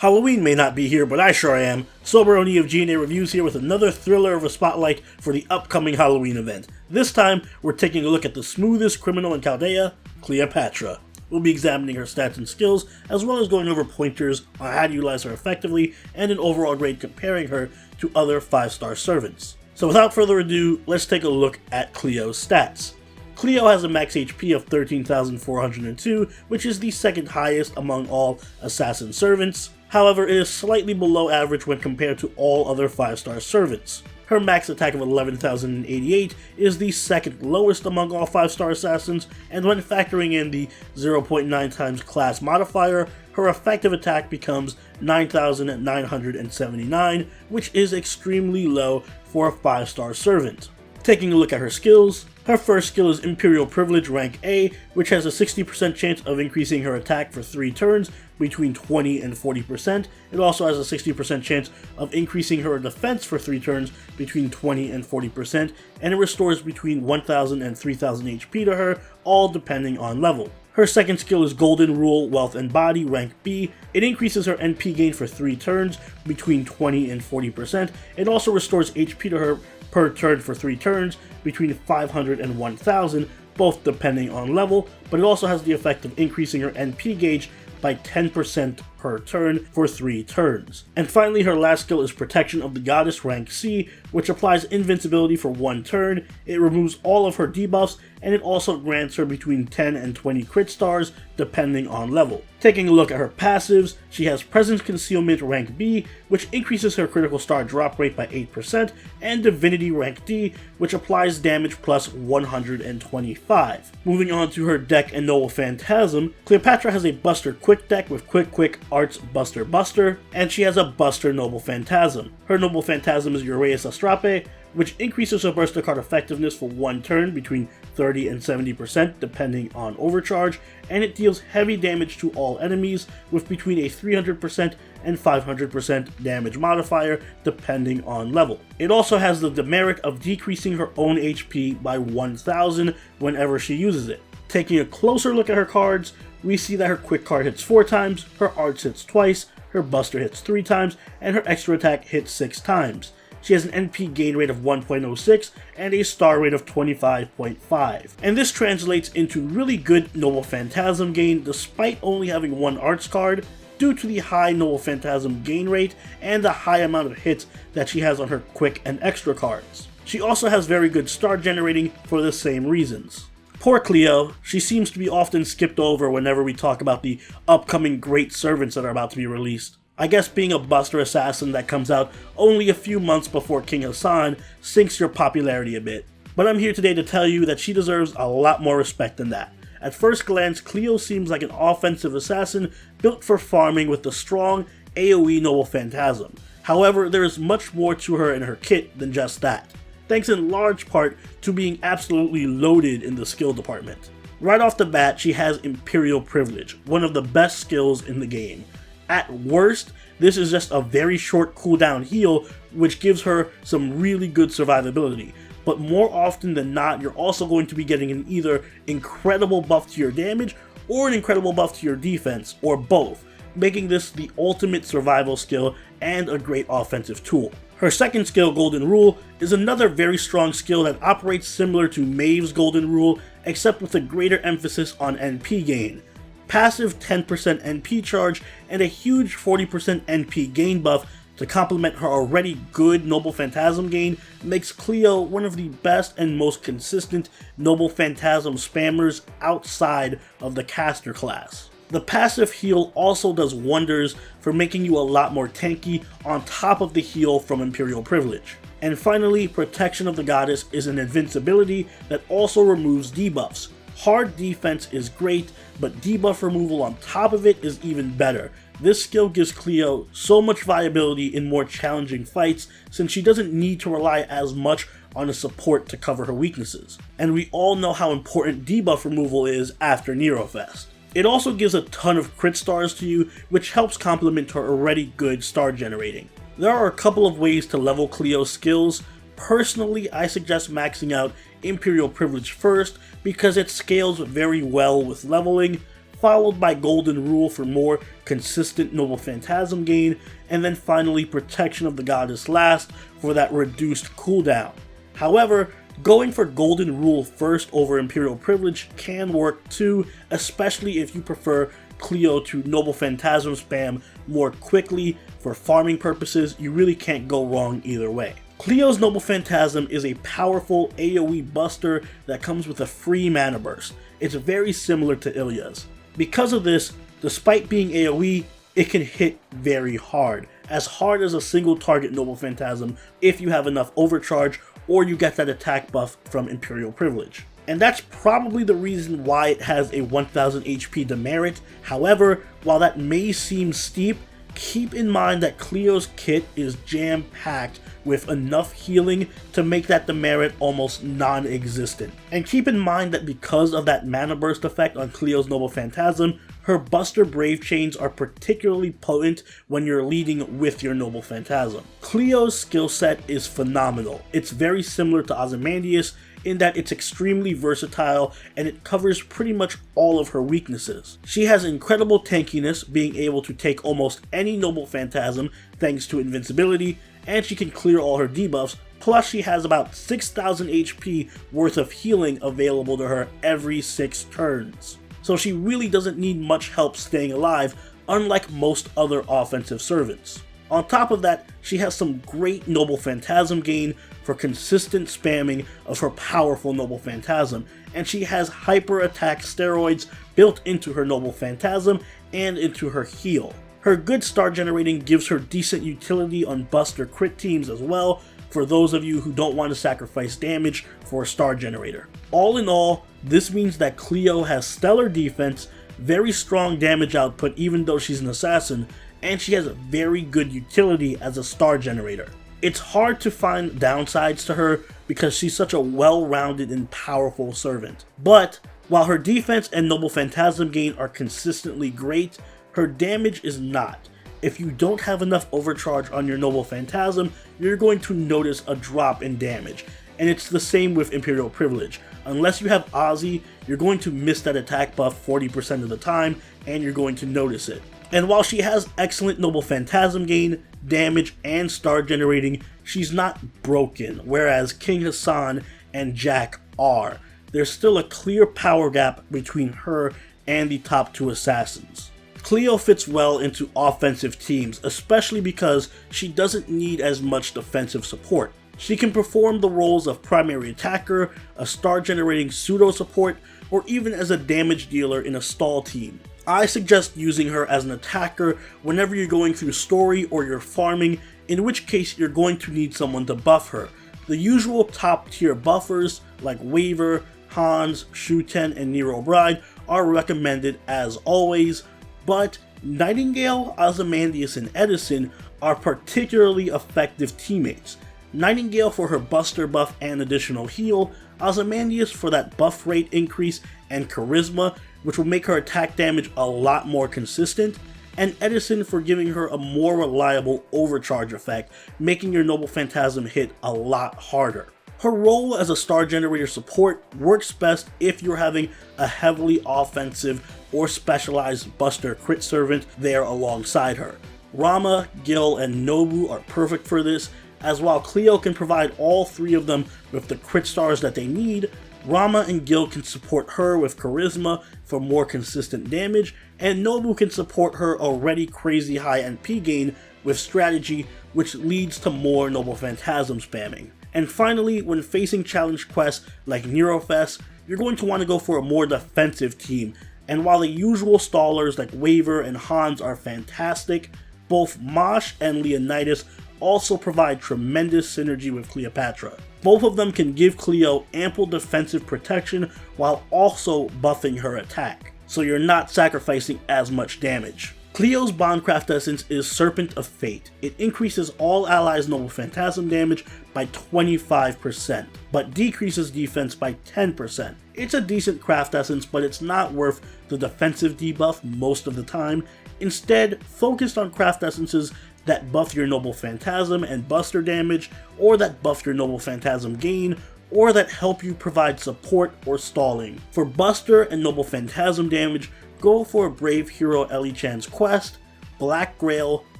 Halloween may not be here, but I sure am. Soberoni of G&A Reviews here with another thriller of a spotlight for the upcoming Halloween event. This time, we're taking a look at the smoothest criminal in Chaldea, Cleopatra. We'll be examining her stats and skills, as well as going over pointers on how to utilize her effectively, and an overall grade comparing her to other 5-star servants. So without further ado, let's take a look at Cleo's stats. Cleo has a max HP of 13,402, which is the second highest among all assassin servants. However, it is slightly below average when compared to all other 5-star servants. Her max attack of 11,088 is the second lowest among all 5-star assassins, and when factoring in the 0.9 times class modifier, her effective attack becomes 9,979, which is extremely low for a 5-star servant. Taking a look at her skills, her first skill is Imperial Privilege rank A, which has a 60% chance of increasing her attack for 3 turns between 20 and 40%. It also has a 60% chance of increasing her defense for 3 turns between 20 and 40%, and it restores between 1,000 and 3,000 HP to her, all depending on level. Her second skill is Golden Rule Wealth and Body rank B. It increases her NP gain for 3 turns between 20 and 40%. It also restores HP to her per turn for 3 turns between 500 and 1000, both depending on level, but it also has the effect of increasing her NP gauge by 10% per turn for 3 turns. And finally, her last skill is Protection of the Goddess rank C, which applies invincibility for 1 turn. It removes all of her debuffs, and it also grants her between 10 and 20 crit stars depending on level. Taking a look at her passives, she has Presence Concealment rank B, which increases her critical star drop rate by 8%, and Divinity rank D, which applies damage plus 125. Moving on to her deck and Noble Phantasm, Cleopatra has a Buster Quick deck with Quick Arts Buster, and she has a Buster Noble Phantasm. Her Noble Phantasm is Uraeus Astrape, which increases her Burster card effectiveness for 1 turn between 30 and 70% depending on overcharge, and it deals heavy damage to all enemies with between a 300% and 500% damage modifier depending on level. It also has the demerit of decreasing her own HP by 1,000 whenever she uses it. Taking a closer look at her cards, we see that her Quick card hits 4 times, her Arts hits twice, her Buster hits 3 times, and her Extra attack hits 6 times. She has an NP gain rate of 1.06 and a star rate of 25.5. And this translates into really good Noble Phantasm gain despite only having 1 Arts card, due to the high Noble Phantasm gain rate and the high amount of hits that she has on her Quick and Extra cards. She also has very good star generating for the same reasons. Poor Cleo, she seems to be often skipped over whenever we talk about the upcoming great servants that are about to be released. I guess being a Buster assassin that comes out only a few months before King Hassan sinks your popularity a bit. But I'm here today to tell you that she deserves a lot more respect than that. At first glance, Cleo seems like an offensive assassin built for farming with the strong AoE Noble Phantasm. However, there is much more to her and her kit than just that, thanks in large part to being absolutely loaded in the skill department. Right off the bat, she has Imperial Privilege, one of the best skills in the game. At worst, this is just a very short cooldown heal, which gives her some really good survivability. But more often than not, you're also going to be getting an either incredible buff to your damage or an incredible buff to your defense, or both, making this the ultimate survival skill and a great offensive tool. Her second skill, Golden Rule, is another very strong skill that operates similar to Maeve's Golden Rule, except with a greater emphasis on NP gain. Passive 10% NP charge and a huge 40% NP gain buff to complement her already good Noble Phantasm gain makes Cleo one of the best and most consistent Noble Phantasm spammers outside of the caster class. The passive heal also does wonders for making you a lot more tanky on top of the heal from Imperial Privilege. And finally, Protection of the Goddess is an invincibility that also removes debuffs. Hard defense is great, but debuff removal on top of it is even better. This skill gives Cleo so much viability in more challenging fights since she doesn't need to rely as much on a support to cover her weaknesses. And we all know how important debuff removal is after Nerofest. It also gives a ton of crit stars to you, which helps complement her already good star generating. There are a couple of ways to level Cleo's skills. Personally, I suggest maxing out Imperial Privilege first because it scales very well with leveling. followed by Golden Rule for more consistent Noble Phantasm gain, and then finally Protection of the Goddess last for that reduced cooldown. However, going for Golden Rule first over Imperial Privilege can work too, especially if you prefer Cleo to Noble Phantasm spam more quickly. For farming purposes, you really can't go wrong either way. Cleo's Noble Phantasm is a powerful AoE buster that comes with a free mana burst. It's very similar to Ilya's. Because of this, despite being AoE, it can hit very hard as a single target Noble Phantasm if you have enough overcharge or you get that attack buff from Imperial Privilege. And that's probably the reason why it has a 1000 HP demerit. However, while that may seem steep, keep in mind that Cleo's kit is jam-packed with enough healing to make that demerit almost non-existent. And keep in mind that because of that mana burst effect on Cleo's Noble Phantasm, her Buster Brave Chains are particularly potent when you're leading with your Noble Phantasm. Cleo's skill set is phenomenal. It's very similar to Ozymandias in that it's extremely versatile and it covers pretty much all of her weaknesses. She has incredible tankiness, being able to take almost any Noble Phantasm thanks to invincibility, and she can clear all her debuffs, plus she has about 6000 HP worth of healing available to her every 6 turns. So she really doesn't need much help staying alive, unlike most other offensive servants. On top of that, she has some great Noble Phantasm gain for consistent spamming of her powerful Noble Phantasm, and she has hyper attack steroids built into her Noble Phantasm and into her heal. Her good star generating gives her decent utility on Buster crit teams as well, for those of you who don't want to sacrifice damage for a star generator. All in all, this means that Cleo has stellar defense, very strong damage output even though she's an assassin, and she has a very good utility as a star generator. It's hard to find downsides to her because she's such a well-rounded and powerful servant. But while her defense and Noble Phantasm gain are consistently great, her damage is not. If you don't have enough overcharge on your Noble Phantasm, you're going to notice a drop in damage. And it's the same with Imperial Privilege. Unless you have Ozzy, you're going to miss that attack buff 40% of the time, and you're going to notice it. And while she has excellent Noble Phantasm gain, damage, and star generating, she's not broken, whereas King Hassan and Jack are. There's still a clear power gap between her and the top 2 assassins. Cleo fits well into offensive teams, especially because she doesn't need as much defensive support. She can perform the roles of primary attacker, a star generating pseudo support, or even as a damage dealer in a stall team. I suggest using her as an attacker whenever you're going through story or you're farming, in which case you're going to need someone to buff her. The usual top tier buffers like Waver, Hans, Shuten, and Nero Bride are recommended as always, but Nightingale, Ozymandias, and Edison are particularly effective teammates. Nightingale for her Buster buff and additional heal, Ozymandias for that buff rate increase and charisma, which will make her attack damage a lot more consistent, and Edison for giving her a more reliable overcharge effect, making your Noble Phantasm hit a lot harder. Her role as a star generator support works best if you're having a heavily offensive or specialized Buster crit servant there alongside her. Rama, Gil, and Nobu are perfect for this, as while Cleo can provide all 3 of them with the crit stars that they need, Rama and Gil can support her with charisma for more consistent damage, and Nobu can support her already crazy high NP gain with strategy, which leads to more Noble Phantasm spamming. And finally, when facing challenge quests like Nerofest, you're going to want to go for a more defensive team, and while the usual stallers like Waver and Hans are fantastic, both Mosh and Leonidas also provide tremendous synergy with Cleopatra. Both of them can give Cleo ample defensive protection while also buffing her attack, so you're not sacrificing as much damage. Cleo's Bondcraft Essence is Serpent of Fate. It increases all allies' Noble Phantasm damage by 25%, but decreases defense by 10%. It's a decent craft essence, but it's not worth the defensive debuff most of the time. Instead, focus on craft essences that buff your Noble Phantasm and Buster damage, or that buff your Noble Phantasm gain, or that help you provide support or stalling. For Buster and Noble Phantasm damage, go for a Brave Hero Ellie-chan's quest, Black Grail,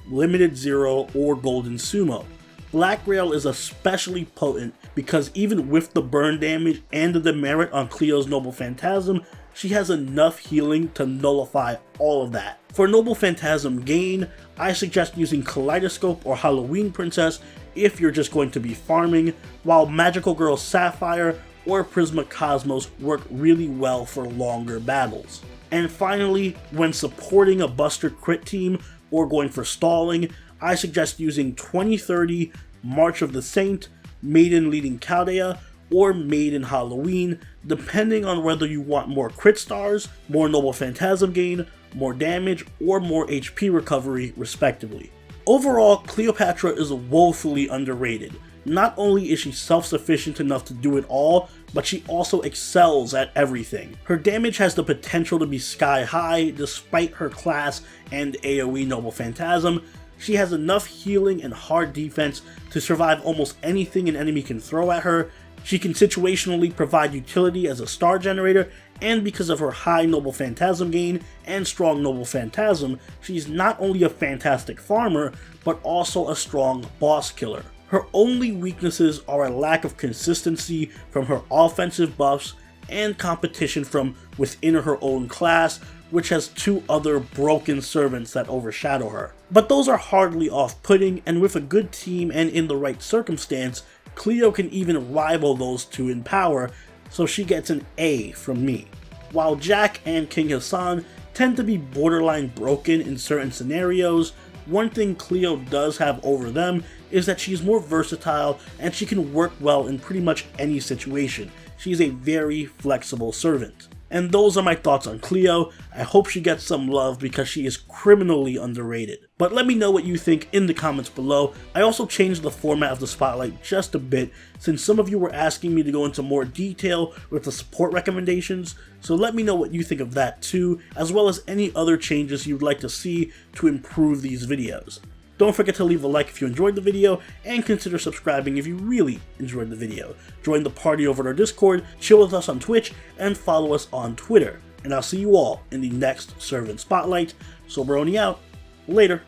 Limited Zero, or Golden Sumo. Black Grail is especially potent because even with the burn damage and the demerit on Cleo's Noble Phantasm, she has enough healing to nullify all of that. For Noble Phantasm gain, I suggest using Kaleidoscope or Halloween Princess if you're just going to be farming, while Magical Girl Sapphire or Prisma Cosmos work really well for longer battles. And finally, when supporting a Buster crit team or going for stalling, I suggest using 2030, March of the Saint, Maiden Leading Chaldea, or Maiden Halloween, depending on whether you want more crit stars, more Noble Phantasm gain, more damage, or more HP recovery, respectively. Overall, Cleopatra is woefully underrated. Not only is she self-sufficient enough to do it all, but she also excels at everything. Her damage has the potential to be sky high despite her class and AoE Noble Phantasm. She has enough healing and hard defense to survive almost anything an enemy can throw at her. She can situationally provide utility as a star generator, and because of her high Noble Phantasm gain and strong Noble Phantasm, she's not only a fantastic farmer, but also a strong boss killer. Her only weaknesses are a lack of consistency from her offensive buffs and competition from within her own class, which has two other broken servants that overshadow her. But those are hardly off-putting, and with a good team and in the right circumstance, Cleo can even rival those two in power, so she gets an A from me. While Jack and King Hassan tend to be borderline broken in certain scenarios, one thing Cleo does have over them is that she's more versatile and she can work well in pretty much any situation. She's a very flexible servant. And those are my thoughts on Cleo. I hope she gets some love because she is criminally underrated. But let me know what you think in the comments below. I also changed the format of the spotlight just a bit since some of you were asking me to go into more detail with the support recommendations, so let me know what you think of that too, as well as any other changes you'd like to see to improve these videos. Don't forget to leave a like if you enjoyed the video, and consider subscribing if you really enjoyed the video. Join the party over at our Discord, chill with us on Twitch, and follow us on Twitter. And I'll see you all in the next Servant Spotlight. Soberoni out. Later.